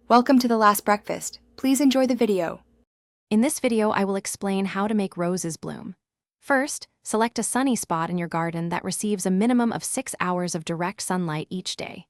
Welcome to The Last Breakfast. Please enjoy the video. In this video, I will explain how to make roses bloom. First, select a sunny spot in your garden that receives a minimum of 6 hours of direct sunlight each day.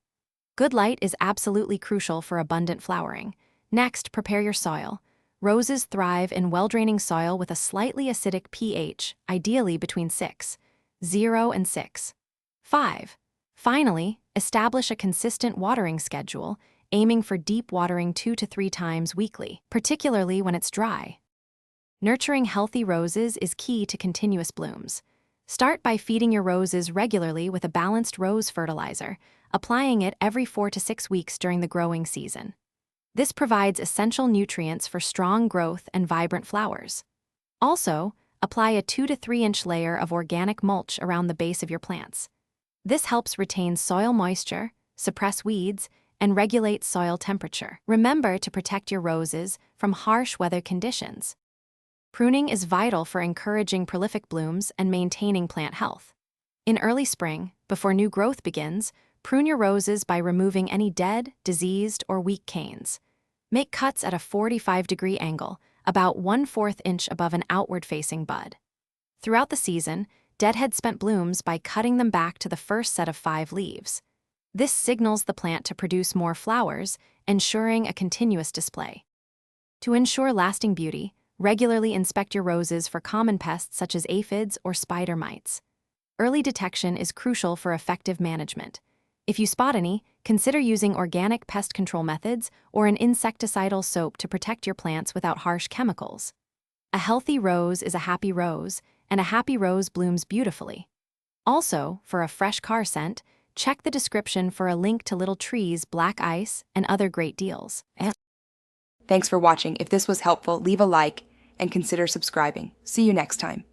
Good light is absolutely crucial for abundant flowering. Next, prepare your soil. Roses thrive in well-draining soil with a slightly acidic pH, ideally between 6.0 and 6.5. Finally, establish a consistent watering schedule, aiming for deep watering 2 to 3 times weekly, particularly when it's dry. Nurturing healthy roses is key to continuous blooms. Start by feeding your roses regularly with a balanced rose fertilizer, applying it every 4 to 6 weeks during the growing season. This provides essential nutrients for strong growth and vibrant flowers. Also, apply a 2 to 3 inch layer of organic mulch around the base of your plants. This helps retain soil moisture, suppress weeds, and regulate soil temperature. Remember to protect your roses from harsh weather conditions. Pruning is vital for encouraging prolific blooms and maintaining plant health. In early spring, before new growth begins, prune your roses by removing any dead, diseased, or weak canes. Make cuts at a 45-degree angle, about 1/4 inch above an outward-facing bud. Throughout the season, deadhead spent blooms by cutting them back to the first set of 5 leaves. This signals the plant to produce more flowers, ensuring a continuous display. To ensure lasting beauty, regularly inspect your roses for common pests such as aphids or spider mites. Early detection is crucial for effective management. If you spot any, consider using organic pest control methods or an insecticidal soap to protect your plants without harsh chemicals. A healthy rose is a happy rose, and a happy rose blooms beautifully. Also, for a fresh car scent, check the description for a link to Little Tree's black ice and other great deals. Thanks for watching. If this was helpful, leave a like and consider subscribing. See you next time.